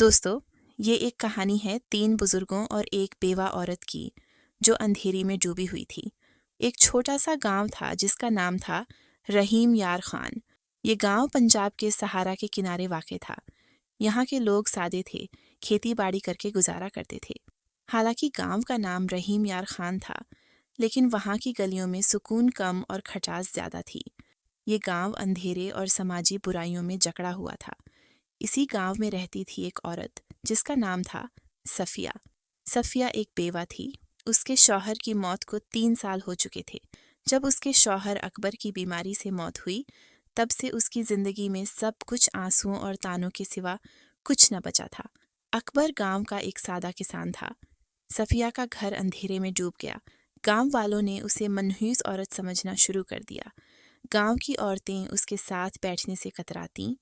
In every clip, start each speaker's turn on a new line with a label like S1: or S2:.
S1: دوستو، یہ ایک کہانی ہے 3 بزرگوں اور ایک بیوہ عورت کی جو اندھیری میں ڈوبی ہوئی تھی۔ ایک چھوٹا سا گاؤں تھا جس کا نام تھا رحیم یار خان۔ یہ گاؤں پنجاب کے سہارا کے کنارے واقع تھا۔ یہاں کے لوگ سادے تھے، کھیتی باڑی کر کے گزارا کرتے تھے۔ حالانکہ گاؤں کا نام رحیم یار خان تھا، لیکن وہاں کی گلیوں میں سکون کم اور کھٹاس زیادہ تھی۔ یہ گاؤں اندھیرے اور سماجی برائیوں میں جکڑا ہوا تھا۔ اسی گاؤں میں رہتی تھی ایک عورت جس کا نام تھا صفیہ۔ صفیہ ایک بیوہ تھی۔ اس کے شوہر کی موت کو 3 سال ہو چکے تھے۔ جب اس کے شوہر اکبر کی بیماری سے موت ہوئی، تب سے اس کی زندگی میں سب کچھ آنسوؤں اور تانوں کے سوا کچھ نہ بچا تھا۔ اکبر گاؤں کا ایک سادہ کسان تھا۔ صفیہ کا گھر اندھیرے میں ڈوب گیا۔ گاؤں والوں نے اسے منحوس عورت سمجھنا شروع کر دیا۔ گاؤں کی عورتیں اس کے ساتھ بیٹھنے سے کتراتیں،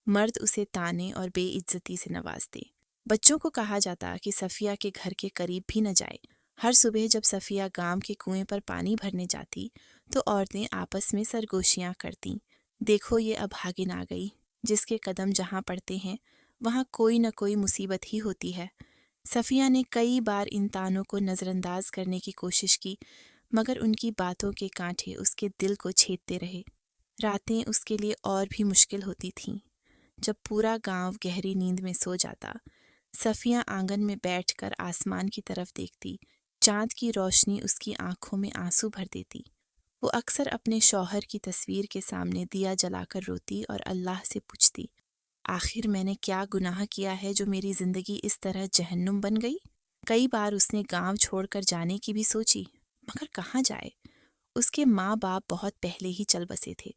S1: مرد اسے تانے اور بے عزتی سے نوازتے۔ بچوں کو کہا جاتا کہ صفیہ کے گھر کے قریب بھی نہ جائے۔ ہر صبح جب صفیہ گاؤں کے کنویں پر پانی بھرنے جاتی تو عورتیں آپس میں سرگوشیاں کرتیں، دیکھو یہ ابھاگن آ گئی، جس کے قدم جہاں پڑتے ہیں وہاں کوئی نہ کوئی مصیبت ہی ہوتی ہے۔ صفیہ نے کئی بار ان تانوں کو نظر انداز کرنے کی کوشش کی، مگر ان کی باتوں کے کانٹے اس کے دل کو چھیدتے رہے۔ راتیں اس کے لیے اور بھی مشکل ہوتی تھیں۔ جب پورا گاؤں گہری نیند میں سو جاتا، صفیہ آنگن میں بیٹھ کر آسمان کی طرف دیکھتی۔ چاند کی روشنی اس کی آنکھوں میں آنسو بھر دیتی۔ وہ اکثر اپنے شوہر کی تصویر کے سامنے دیا جلا کر روتی اور اللہ سے پوچھتی، آخر میں نے کیا گناہ کیا ہے جو میری زندگی اس طرح جہنم بن گئی؟ کئی بار اس نے گاؤں چھوڑ کر جانے کی بھی سوچی، مگر کہاں جائے؟ اس کے ماں باپ بہت پہلے ہی چل بسے تھے۔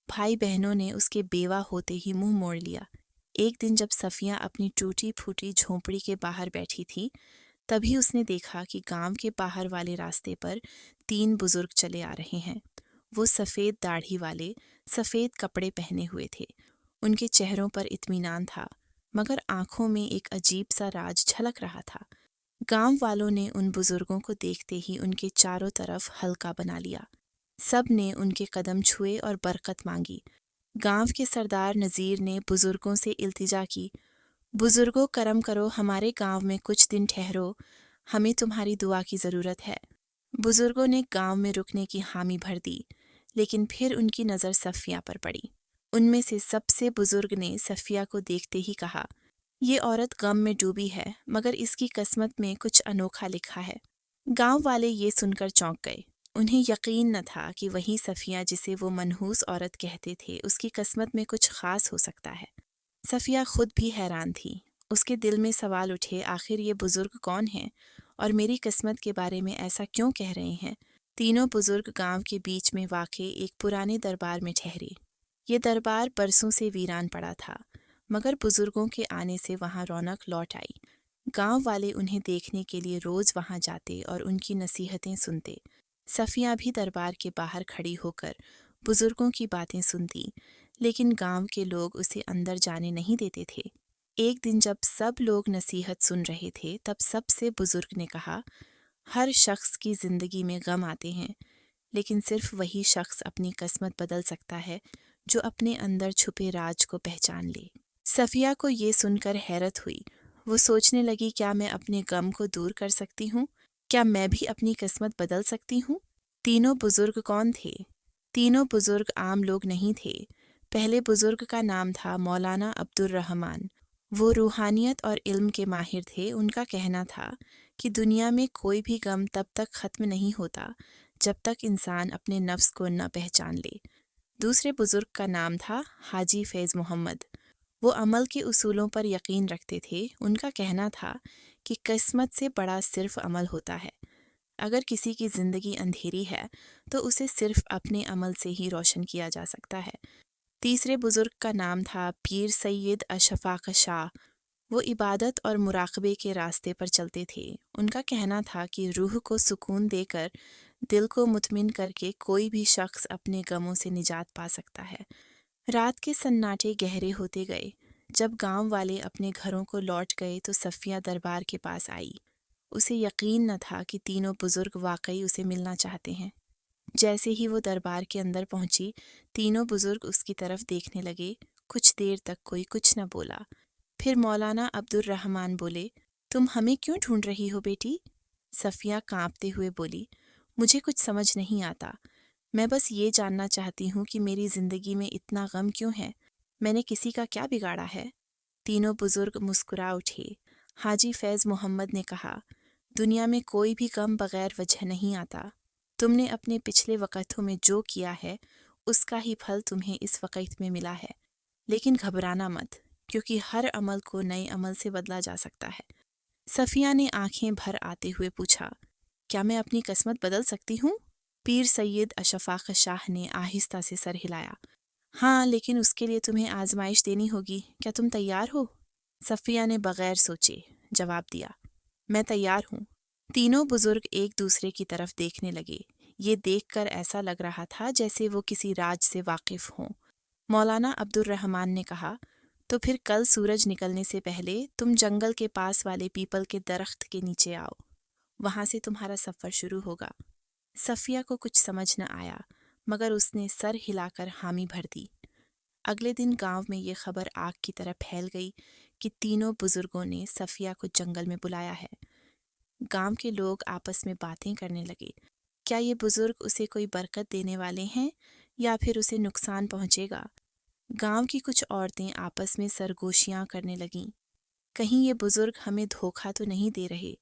S1: بھائی بہنوں نے اس کے بیوہ ہوتے ہی منہ موڑ لیا۔ ایک دن جب صفیہ اپنی ٹوٹی پھوٹی جھونپڑی کے باہر بیٹھی تھی، تبھی اس نے دیکھا کہ گاؤں کے باہر والے راستے پر 3 بزرگ چلے آ رہے ہیں۔ وہ سفید داڑھی والے، سفید کپڑے پہنے ہوئے تھے۔ ان کے چہروں پر اطمینان تھا، مگر آنکھوں میں ایک عجیب سا راز جھلک رہا تھا۔ گاؤں والوں نے ان بزرگوں کو دیکھتے ہی ان کے چاروں طرف حلقہ بنا لیا۔ سب نے ان کے قدم چھوئے اور برکت مانگی۔ گاؤں کے سردار نذیر نے بزرگوں سے التجا کی، بزرگوں کرم کرو، ہمارے گاؤں میں کچھ دن ٹھہرو، ہمیں تمہاری دعا کی ضرورت ہے۔ بزرگوں نے گاؤں میں رکنے کی حامی بھر دی، لیکن پھر ان کی نظر صفیہ پر پڑی۔ ان میں سے سب سے بزرگ نے صفیہ کو دیکھتے ہی کہا، یہ عورت غم میں ڈوبی ہے، مگر اس کی قسمت میں کچھ انوکھا لکھا ہے۔ گاؤں والے یہ سن کر چونک گئے۔ انہیں یقین نہ تھا کہ وہی صفیہ جسے وہ منحوس عورت کہتے تھے، اس کی قسمت میں کچھ خاص ہو سکتا ہے۔ صفیہ خود بھی حیران تھی۔ اس کے دل میں سوال اٹھے، آخر یہ بزرگ کون ہیں اور میری قسمت کے بارے میں ایسا کیوں کہہ رہے ہیں؟ تینوں بزرگ گاؤں کے بیچ میں واقع ایک پرانے دربار میں ٹھہرے۔ یہ دربار برسوں سے ویران پڑا تھا، مگر بزرگوں کے آنے سے وہاں رونق لوٹ آئی۔ گاؤں والے انہیں دیکھنے کے لیے روز وہاں جاتے اور ان کی نصیحتیں سنتے۔ صفیہ بھی دربار کے باہر کھڑی ہو کر بزرگوں کی باتیں سنتی، لیکن گاؤں کے لوگ اسے اندر جانے نہیں دیتے تھے۔ ایک دن جب سب لوگ نصیحت سن رہے تھے، تب سب سے بزرگ نے کہا، ہر شخص کی زندگی میں غم آتے ہیں، لیکن صرف وہی شخص اپنی قسمت بدل سکتا ہے جو اپنے اندر چھپے راز کو پہچان لے۔ صفیہ کو یہ سن کر حیرت ہوئی۔ وہ سوچنے لگی، کیا میں اپنے غم کو دور کر سکتی ہوں؟ کیا میں بھی اپنی قسمت بدل سکتی ہوں؟ تینوں بزرگ کون تھے؟ تینوں بزرگ عام لوگ نہیں تھے۔ پہلے بزرگ کا نام تھا مولانا عبد الرحمن۔ وہ روحانیت اور علم کے ماہر تھے۔ ان کا کہنا تھا کہ دنیا میں کوئی بھی غم تب تک ختم نہیں ہوتا جب تک انسان اپنے نفس کو نہ پہچان لے۔ دوسرے بزرگ کا نام تھا حاجی فیض محمد۔ وہ عمل کے اصولوں پر یقین رکھتے تھے۔ ان کا کہنا تھا کہ قسمت سے بڑا صرف عمل ہوتا ہے۔ اگر کسی کی زندگی اندھیری ہے تو اسے صرف اپنے عمل سے ہی روشن کیا جا سکتا ہے۔ تیسرے بزرگ کا نام تھا پیر سید اشفاق شاہ۔ وہ عبادت اور مراقبے کے راستے پر چلتے تھے۔ ان کا کہنا تھا کہ روح کو سکون دے کر، دل کو مطمئن کر کے کوئی بھی شخص اپنے غموں سے نجات پا سکتا ہے۔ رات کے سناٹے گہرے ہوتے گئے۔ جب گاؤں والے اپنے گھروں کو لوٹ گئے تو صفیہ دربار کے پاس آئی۔ اسے یقین نہ تھا کہ تینوں بزرگ واقعی اسے ملنا چاہتے ہیں۔ جیسے ہی وہ دربار کے اندر پہنچی، تینوں بزرگ اس کی طرف دیکھنے لگے۔ کچھ دیر تک کوئی کچھ نہ بولا۔ پھر مولانا عبد الرحمن بولے، تم ہمیں کیوں ڈھونڈ رہی ہو بیٹی؟ صفیہ کانپتے ہوئے بولی، مجھے کچھ سمجھ نہیں آتا، میں بس یہ جاننا چاہتی ہوں کہ میری زندگی میں اتنا غم کیوں ہے؟ میں نے کسی کا کیا بگاڑا ہے؟ تینوں بزرگ مسکرا اٹھے۔ حاجی فیض محمد نے کہا، دنیا میں کوئی بھی غم بغیر وجہ نہیں آتا۔ تم نے اپنے پچھلے وقتوں میں جو کیا ہے اس کا ہی پھل تمہیں اس وقت میں ملا ہے، لیکن گھبرانا مت، کیونکہ ہر عمل کو نئے عمل سے بدلا جا سکتا ہے۔ صفیہ نے آنکھیں بھر آتے ہوئے پوچھا، کیا میں اپنی قسمت بدل سکتی ہوں؟ پیر سید اشفاق شاہ نے آہستہ سے سر ہلایا۔ ہاں، لیکن اس کے لیے تمہیں آزمائش دینی ہوگی، کیا تم تیار ہو؟ صفیہ نے بغیر سوچے جواب دیا، میں تیار ہوں۔ تینوں بزرگ ایک دوسرے کی طرف دیکھنے لگے۔ یہ دیکھ کر ایسا لگ رہا تھا جیسے وہ کسی راز سے واقف ہوں۔ مولانا عبد الرحمن نے کہا، تو پھر کل سورج نکلنے سے پہلے تم جنگل کے پاس والے پیپل کے درخت کے نیچے آؤ، وہاں سے تمہارا سفر شروع ہوگا۔ صفیہ کو کچھ سمجھ نہ آیا، مگر اس نے سر ہلا کر حامی بھر دی۔ اگلے دن گاؤں میں یہ خبر آگ کی طرح پھیل گئی کہ تینوں بزرگوں نے صفیہ کو جنگل میں بلایا ہے۔ گاؤں کے لوگ آپس میں باتیں کرنے لگے، کیا یہ بزرگ اسے کوئی برکت دینے والے ہیں یا پھر اسے نقصان پہنچے گا؟ گاؤں کی کچھ عورتیں آپس میں سرگوشیاں کرنے لگیں، کہیں یہ بزرگ ہمیں دھوکہ تو نہیں دے رہے؟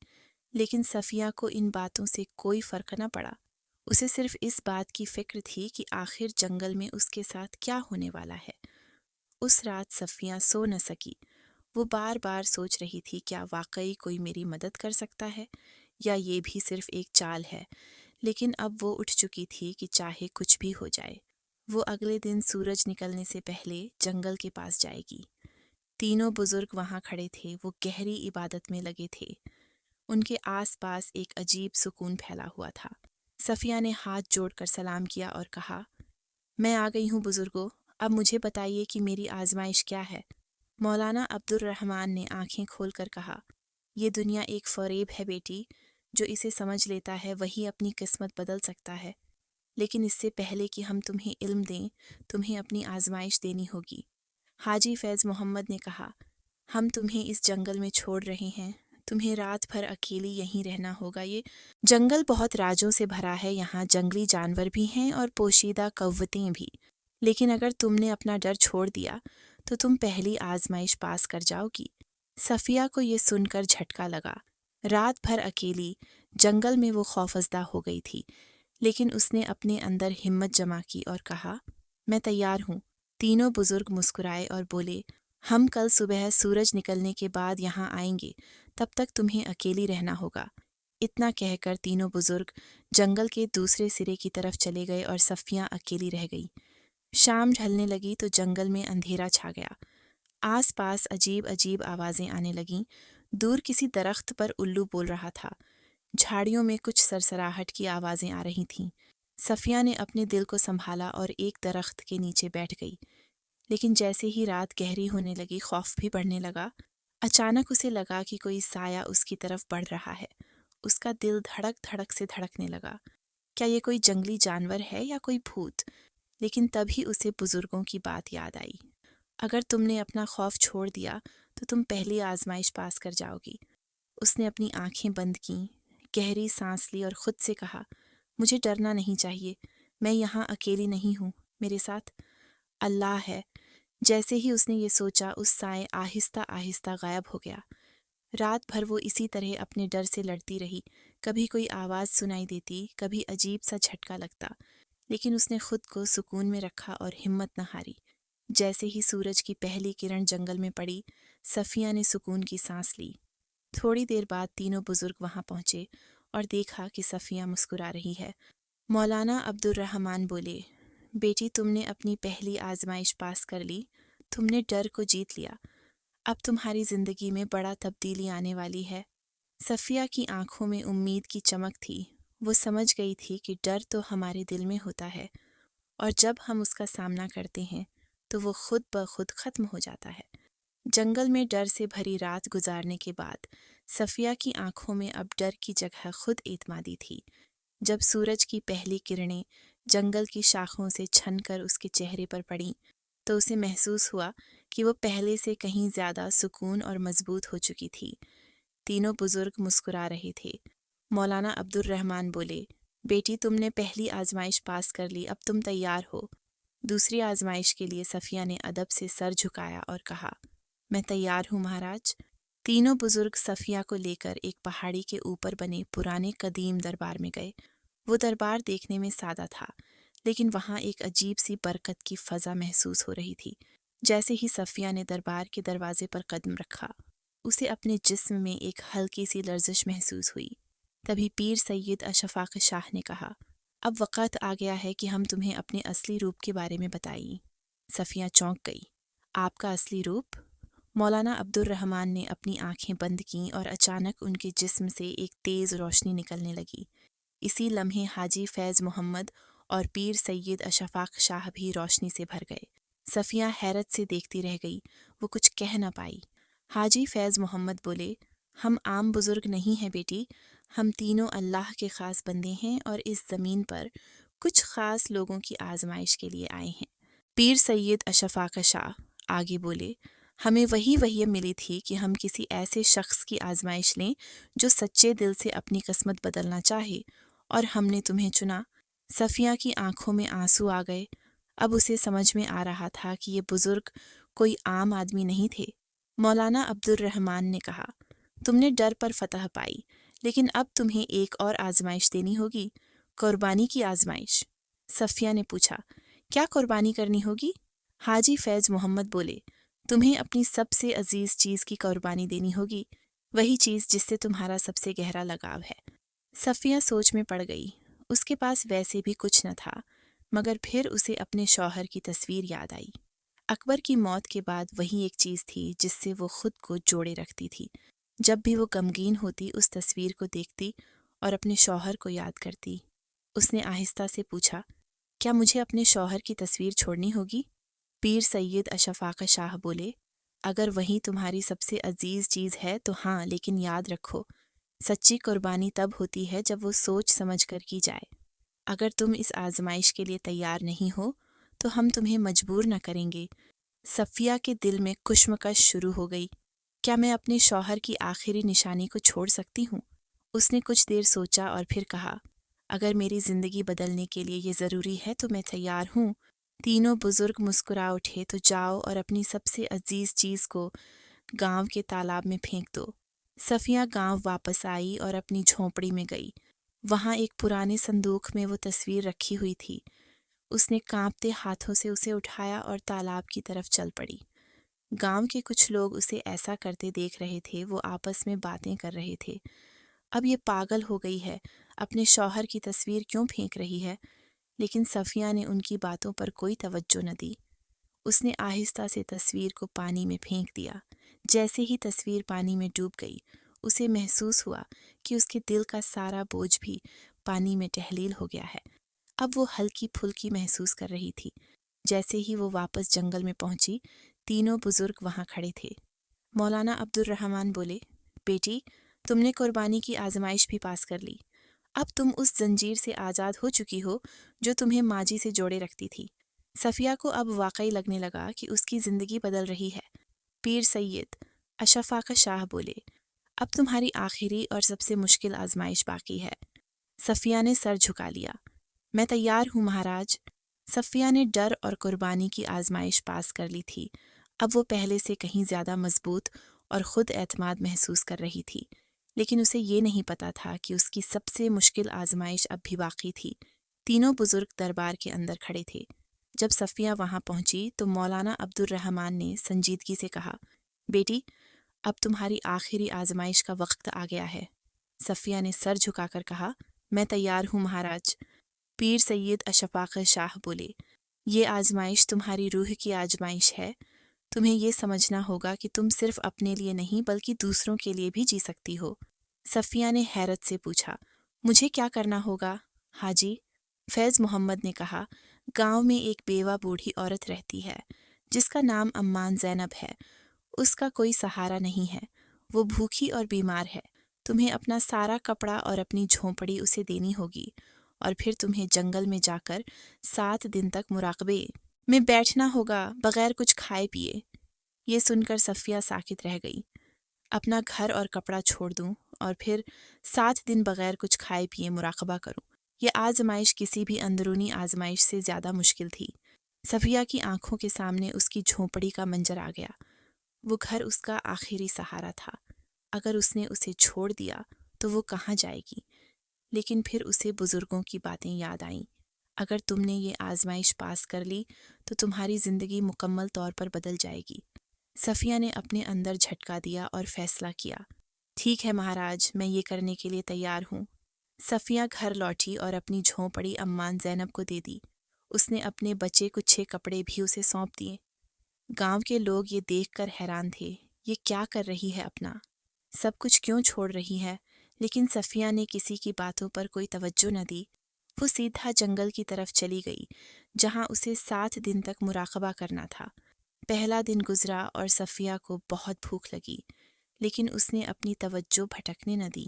S1: لیکن صفیہ کو ان باتوں سے کوئی فرق نہ پڑا۔ اسے صرف اس بات کی فکر تھی کہ آخر جنگل میں اس کے ساتھ کیا ہونے والا ہے۔ اس رات صفیہ سو نہ سکی۔ وہ بار بار سوچ رہی تھی، کیا واقعی کوئی میری مدد کر سکتا ہے یا یہ بھی صرف ایک چال ہے؟ لیکن اب وہ اٹھ چکی تھی کہ چاہے کچھ بھی ہو جائے، وہ اگلے دن سورج نکلنے سے پہلے جنگل کے پاس جائے گی۔ تینوں بزرگ وہاں کھڑے تھے، وہ گہری عبادت میں لگے تھے۔ ان کے آس پاس ایک عجیب سکون پھیلا ہوا تھا۔ صفیہ نے ہاتھ جوڑ کر سلام کیا اور کہا، میں آ گئی ہوں بزرگوں، اب مجھے بتائیے کہ میری آزمائش کیا ہے؟ مولانا عبد الرحمن نے آنکھیں کھول کر کہا، یہ دنیا ایک فریب ہے بیٹی، جو اسے سمجھ لیتا ہے وہی اپنی قسمت بدل سکتا ہے۔ لیکن اس سے پہلے کہ ہم تمہیں علم دیں، تمہیں اپنی آزمائش دینی ہوگی۔ حاجی فیض محمد نے کہا، ہم تمہیں اس جنگل میں چھوڑ رہے ہیں، تمہیں رات بھر اکیلی یہیں رہنا ہوگا۔ یہ جنگل بہت راجوں سے بھرا ہے، یہاں جنگلی جانور بھی ہیں اور پوشیدہ قوتیں بھی، لیکن اگر تم نے اپنا ڈر چھوڑ دیا تو تم پہلی آزمائش پاس کر جاؤ گی۔ صفیہ کو یہ سن کر جھٹکا لگا۔ رات بھر اکیلی جنگل میں وہ خوفزدہ ہو گئی تھی، لیکن اس نے اپنے اندر ہمت جمع کی اور کہا، میں تیار ہوں۔ تینوں بزرگ مسکرائے اور بولے، ہم کل صبح سورج نکلنے کے بعد یہاں آئیں گے، تب تک تمہیں اکیلی رہنا ہوگا۔ اتنا کہہ کر تینوں بزرگ جنگل کے دوسرے سرے کی طرف چلے گئے اور صفیہ اکیلی رہ گئی۔ شام ڈھلنے لگی تو جنگل میں اندھیرا چھا گیا۔ آس پاس عجیب عجیب آوازیں آنے لگیں۔ دور کسی درخت پر الو بول رہا تھا۔ جھاڑیوں میں کچھ سرسراہٹ کی آوازیں آ رہی تھیں۔ صفیہ نے اپنے دل کو سنبھالا اور ایک درخت کے نیچے بیٹھ گئی۔ لیکن جیسے ہی رات گہری ہونے لگی، خوف بھی بڑھنے لگا۔ اچانک اسے لگا کہ کوئی سایہ اس کی طرف بڑھ رہا ہے۔ اس کا دل دھڑک دھڑک سے دھڑکنے لگا۔ کیا یہ کوئی جنگلی جانور ہے یا کوئی بھوت؟ لیکن تبھی اسے بزرگوں کی بات یاد آئی، اگر تم نے اپنا خوف چھوڑ دیا تو تم پہلی آزمائش پاس کر جاؤ گی۔ اس نے اپنی آنکھیں بند کیں، گہری سانس لی اور خود سے کہا، مجھے ڈرنا نہیں چاہیے، میں یہاں اکیلی نہیں ہوں، میرے ساتھ اللہ ہے۔ جیسے ہی اس نے یہ سوچا، اس سائے آہستہ آہستہ غائب ہو گیا۔ رات بھر وہ اسی طرح اپنے ڈر سے لڑتی رہی، کبھی کوئی آواز سنائی دیتی، کبھی عجیب سا جھٹکا لگتا، لیکن اس نے خود کو سکون میں رکھا اور ہمت نہ ہاری۔ جیسے ہی سورج کی پہلی کرن جنگل میں پڑی، صفیہ نے سکون کی سانس لی۔ تھوڑی دیر بعد تینوں بزرگ وہاں پہنچے اور دیکھا کہ صفیہ مسکرا رہی ہے۔ مولانا عبد الرحمن بولے، بیٹی تم نے اپنی پہلی آزمائش پاس کر لی، تم نے ڈر کو جیت لیا، اب تمہاری زندگی میں بڑا تبدیلی آنے والی ہے۔ صفیہ کی آنکھوں میں امید کی چمک تھی۔ وہ سمجھ گئی تھی کہ ڈر تو ہمارے دل میں ہوتا ہے، اور جب ہم اس کا سامنا کرتے ہیں تو وہ خود بخود ختم ہو جاتا ہے۔ جنگل میں ڈر سے بھری رات گزارنے کے بعد صفیہ کی آنکھوں میں اب ڈر کی جگہ خود اعتمادی تھی۔ جب سورج کی پہلی کرنیں جنگل کی شاخوں سے چھن کر اس کے چہرے پر پڑیں تو اسے محسوس ہوا کہ وہ پہلے سے کہیں زیادہ سکون اور مضبوط ہو چکی تھی۔ تینوں بزرگ مسکرا رہے تھے۔ مولانا عبد الرحمن بولے، بیٹی تم نے پہلی آزمائش پاس کر لی، اب تم تیار ہو۔ دوسری آزمائش کے لیے صفیہ نے ادب سے سر جھکایا اور کہا، میں تیار ہوں مہاراج۔ تینوں بزرگ صفیہ کو لے کر ایک پہاڑی کے اوپر بنے پرانے قدیم دربار میں گئے۔ وہ دربار دیکھنے میں سادہ تھا، لیکن وہاں ایک عجیب سی برکت کی فضا محسوس ہو رہی تھی۔ جیسے ہی صفیہ نے دربار کے دروازے پر قدم رکھا، اسے اپنے جسم میں ایک ہلکی سی لرزش محسوس ہوئی۔ تبھی پیر سید اشفاق شاہ نے کہا، اب وقت آ گیا ہے کہ ہم تمہیں اپنے اصلی روپ کے بارے میں بتائیں۔ صفیہ چونک گئی۔ آپ کا اصلی روپ؟ مولانا عبد الرحمن نے اپنی آنکھیں بند کیں اور اچانک ان کے جسم سے ایک تیز روشنی نکلنے لگی۔ اسی لمحے حاجی فیض محمد اور پیر سید اشفاق شاہ بھی روشنی سے بھر گئے۔ صفیہ حیرت سے دیکھتی رہ گئی، وہ کچھ کہہ نہ پائی۔ حاجی فیض محمد بولے، ہم عام بزرگ نہیں ہیں بیٹی، ہم تینوں اللہ کے خاص بندے ہیں اور اس زمین پر کچھ خاص لوگوں کی آزمائش کے لیے آئے ہیں۔ پیر سید اشفاق شاہ آگے بولے، ہمیں وہی ملی تھی کہ ہم کسی ایسے شخص کی آزمائش لیں جو سچے دل سے اپنی قسمت بدلنا چاہے، اور ہم نے تمہیں چنا۔ صفیہ کی آنکھوں میں آنسو آ گئے۔ اب اسے سمجھ میں آ رہا تھا کہ یہ بزرگ کوئی عام آدمی نہیں تھے۔ مولانا عبد الرحمن نے کہا، تم نے ڈر پر فتح پائی، لیکن اب تمہیں ایک اور آزمائش دینی ہوگی، قربانی کی آزمائش۔ صفیہ نے پوچھا، کیا قربانی کرنی ہوگی؟ حاجی فیض محمد بولے، تمہیں اپنی سب سے عزیز چیز کی قربانی دینی ہوگی، وہی چیز جس سے تمہارا سب سے گہرا لگاؤ ہے۔ صفیہ سوچ میں پڑ گئی۔ اس کے پاس ویسے بھی کچھ نہ تھا، مگر پھر اسے اپنے شوہر کی تصویر یاد آئی۔ اکبر کی موت کے بعد وہی ایک چیز تھی جس سے وہ خود کو جوڑے رکھتی تھی۔ جب بھی وہ غمگین ہوتی اس تصویر کو دیکھتی اور اپنے شوہر کو یاد کرتی۔ اس نے آہستہ سے پوچھا، کیا مجھے اپنے شوہر کی تصویر چھوڑنی ہوگی؟ پیر سید اشفاق شاہ بولے، اگر وہی تمہاری سب سے عزیز چیز ہے تو ہاں، لیکن یاد رکھو، سچی قربانی تب ہوتی ہے جب وہ سوچ سمجھ کر کی جائے۔ اگر تم اس آزمائش کے لیے تیار نہیں ہو تو ہم تمہیں مجبور نہ کریں گے۔ صفیہ کے دل میں کشمکش شروع ہو گئی۔ کیا میں اپنے شوہر کی آخری نشانی کو چھوڑ سکتی ہوں؟ اس نے کچھ دیر سوچا اور پھر کہا، اگر میری زندگی بدلنے کے لیے یہ ضروری ہے تو میں تیار ہوں۔ تینوں بزرگ مسکرا اٹھے، تو جاؤ اور اپنی سب سے عزیز چیز کو گاؤں کے تالاب میں پھینک دو۔ صفیہ گاؤں واپس آئی اور اپنی جھونپڑی میں گئی۔ وہاں ایک پرانے صندوق میں وہ تصویر رکھی ہوئی تھی۔ اس نے کانپتے ہاتھوں سے اسے اٹھایا اور تالاب کی طرف چل پڑی۔ گاؤں کے کچھ لوگ اسے ایسا کرتے دیکھ رہے تھے، وہ آپس میں باتیں کر رہے تھے۔ اب یہ پاگل ہو گئی ہے، اپنے شوہر کی تصویر کیوں پھینک رہی ہے؟ لیکن صفیہ نے ان کی باتوں پر کوئی توجہ نہ دی۔ اس نے آہستہ سے تصویر کو پانی میں پھینک دیا۔ جیسے ہی تصویر پانی میں ڈوب گئی، اسے محسوس ہوا کہ اس کے دل کا سارا بوجھ بھی پانی میں تحلیل ہو گیا ہے۔ اب وہ ہلکی پھلکی محسوس کر رہی تھی۔ جیسے ہی وہ واپس جنگل میں پہنچی، تینوں بزرگ وہاں کھڑے تھے۔ مولانا عبد الرحمن بولے، بیٹی تم نے قربانی کی آزمائش بھی پاس کر لی۔ اب تم اس زنجیر سے آزاد ہو چکی ہو جو تمہیں ماجی سے جوڑے رکھتی تھی۔ صفیہ کو اب واقعی لگنے لگا کہ اس کی زندگی بدل رہی ہے۔ پیر سید اشفاق شاہ بولے، اب تمہاری آخری اور سب سے مشکل آزمائش باقی ہے۔ صفیہ نے سر جھکا لیا۔ میں تیار ہوں مہاراج۔ صفیہ نے ڈر اور قربانی کی آزمائش پاس کر لی تھی۔ اب وہ پہلے سے کہیں زیادہ مضبوط اور خود اعتماد محسوس کر رہی تھی، لیکن اسے یہ نہیں پتا تھا کہ اس کی سب سے مشکل آزمائش اب بھی باقی تھی۔ تینوں بزرگ دربار کے اندر کھڑے تھے۔ جب صفیہ وہاں پہنچی تو مولانا عبد الرحمن نے سنجیدگی سے کہا، بیٹی اب تمہاری آخری آزمائش کا وقت آ گیا ہے۔ صفیہ نے سر جھکا کر کہا، میں تیار ہوں مہاراج۔ پیر سید اشفاق شاہ بولے، یہ آزمائش تمہاری روح کی آزمائش ہے۔ تمہیں یہ سمجھنا ہوگا کہ تم صرف اپنے لیے نہیں بلکہ دوسروں کے لیے بھی جی سکتی ہو۔ صفیہ نے حیرت سے پوچھا، مجھے کیا کرنا ہوگا؟ حاجی فیض محمد نے کہا، گاؤں میں ایک بیوہ بوڑھی عورت رہتی ہے جس کا نام امان زینب ہے۔ اس کا کوئی سہارا نہیں ہے، وہ بھوکی اور بیمار ہے۔ تمہیں اپنا سارا کپڑا اور اپنی جھونپڑی اسے دینی ہوگی، اور پھر تمہیں جنگل میں جا کر 7 دن تک مراقبے میں بیٹھنا ہوگا بغیر کچھ کھائے پیے۔ یہ سن کر صفیہ ساکت رہ گئی۔ اپنا گھر اور کپڑا چھوڑ دوں اور پھر 7 دن بغیر کچھ کھائے پیے مراقبہ کروں، یہ آزمائش کسی بھی اندرونی آزمائش سے زیادہ مشکل تھی۔ صفیہ کی آنکھوں کے سامنے اس کی جھونپڑی کا منظر آ گیا۔ وہ گھر اس کا آخری سہارا تھا۔ اگر اس نے اسے چھوڑ دیا تو وہ کہاں جائے گی؟ لیکن پھر اسے بزرگوں کی باتیں یاد آئیں۔ اگر تم نے یہ آزمائش پاس کر لی تو تمہاری زندگی مکمل طور پر بدل جائے گی۔ صفیہ نے اپنے اندر جھٹکا دیا اور فیصلہ کیا، ٹھیک ہے مہاراج، میں یہ کرنے کے لیے تیار ہوں۔ صفیہ گھر لوٹی اور اپنی جھونپڑی عمان زینب کو دے دی۔ اس نے اپنے بچے کچھے کپڑے بھی اسے سونپ دیے۔ گاؤں کے لوگ یہ دیکھ کر حیران تھے، یہ کیا کر رہی ہے اپنا؟ سب کچھ کیوں چھوڑ رہی ہے؟ لیکن صفیہ نے کسی کی باتوں پر کوئی توجہ نہ دی۔ وہ سیدھا جنگل کی طرف چلی گئی، جہاں اسے 7 دن تک مراقبہ کرنا تھا۔ پہلا دن گزرا اور صفیہ کو بہت بھوک لگی، لیکن اس نے اپنی توجہ بھٹکنے نہ دی۔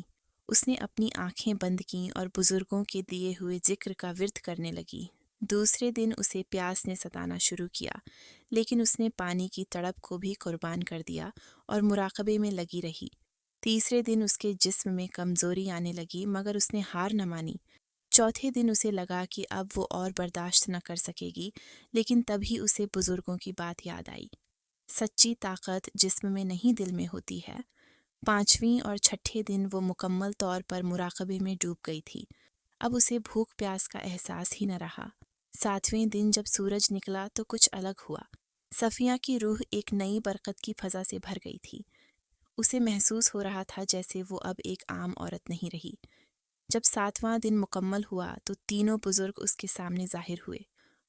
S1: اس نے اپنی آنکھیں بند کیں اور بزرگوں کے دیے ہوئے ذکر کا ورد کرنے لگی۔ دوسرے دن اسے پیاس نے ستانا شروع کیا، لیکن اس نے پانی کی تڑپ کو بھی قربان کر دیا اور مراقبے میں لگی رہی۔ تیسرے دن اس کے جسم میں کمزوری آنے لگی، مگر اس نے ہار نہ مانی۔ چوتھے دن اسے لگا کہ اب وہ اور برداشت نہ کر سکے گی، لیکن تبھی اسے بزرگوں کی بات یاد آئی، سچی طاقت جسم میں نہیں دل میں ہوتی ہے۔ 5ویں اور 6ٹھے دن وہ مکمل طور پر مراقبے میں ڈوب گئی تھی۔ اب اسے بھوک پیاس کا احساس ہی نہ رہا۔ 7ویں دن جب سورج نکلا تو کچھ الگ ہوا۔ صفیہ کی روح ایک نئی برکت کی فضا سے بھر گئی تھی۔ اسے محسوس ہو رہا تھا جیسے وہ اب ایک عام عورت نہیں رہی۔ جب 7واں دن مکمل ہوا تو تینوں بزرگ اس کے سامنے ظاہر ہوئے۔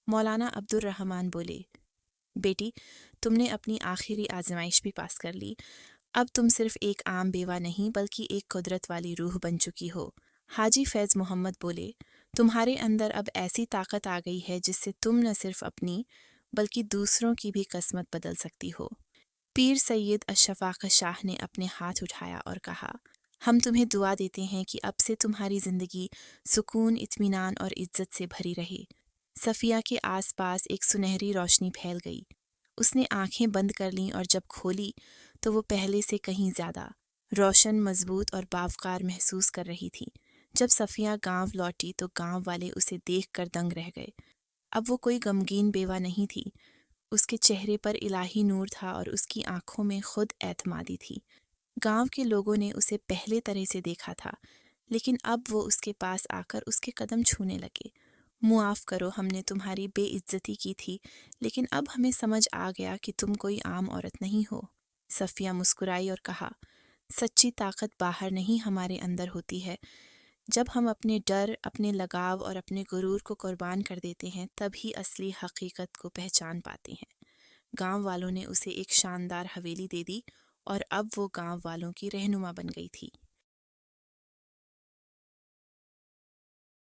S1: مولانا عبد الرحمن بولے، بیٹی، تم نے اپنی آخری آزمائش بھی پاس کر لی۔ اب تم صرف ایک عام بیوہ نہیں بلکہ ایک قدرت والی روح بن چکی ہو۔ حاجی فیض محمد بولے، تمہارے اندر اب ایسی طاقت آ گئی ہے جس سے تم نہ صرف اپنی بلکہ دوسروں کی بھی قسمت بدل سکتی ہو۔ پیر سید اشفاق شاہ نے اپنے ہاتھ اٹھایا اور کہا، ہم تمہیں دعا دیتے ہیں کہ اب سے تمہاری زندگی سکون، اطمینان اور عزت سے بھری رہے۔ صفیہ کے آس پاس ایک سنہری روشنی پھیل گئی۔ اس نے آنکھیں بند کر لیں اور جب کھولی تو وہ پہلے سے کہیں زیادہ روشن، مضبوط اور باوقار محسوس کر رہی تھی۔ جب صفیہ گاؤں لوٹی تو گاؤں والے اسے دیکھ کر دنگ رہ گئے۔ اب وہ کوئی غمگین بیوہ نہیں تھی۔ اس کے چہرے پر الہی نور تھا اور اس کی آنکھوں میں خود اعتمادی تھی۔ گاؤں کے لوگوں نے اسے پہلے طرح سے دیکھا تھا، لیکن اب وہ اس کے پاس آ کر اس کے قدم چھونے لگے۔ معاف کرو، ہم نے تمہاری بے عزتی کی تھی، لیکن اب ہمیں سمجھ آ گیا کہ تم کوئی عام عورت نہیں ہو۔ صفیہ مسکرائی اور کہا، سچی طاقت باہر نہیں ہمارے اندر ہوتی ہے۔ جب ہم اپنے ڈر، اپنے لگاؤ اور اپنے غرور کو قربان کر دیتے ہیں تب ہی اصلی حقیقت کو پہچان پاتے ہیں۔ گاؤں والوں نے اسے ایک شاندار حویلی دے دی اور اب وہ گاؤں والوں کی رہنما بن گئی تھی۔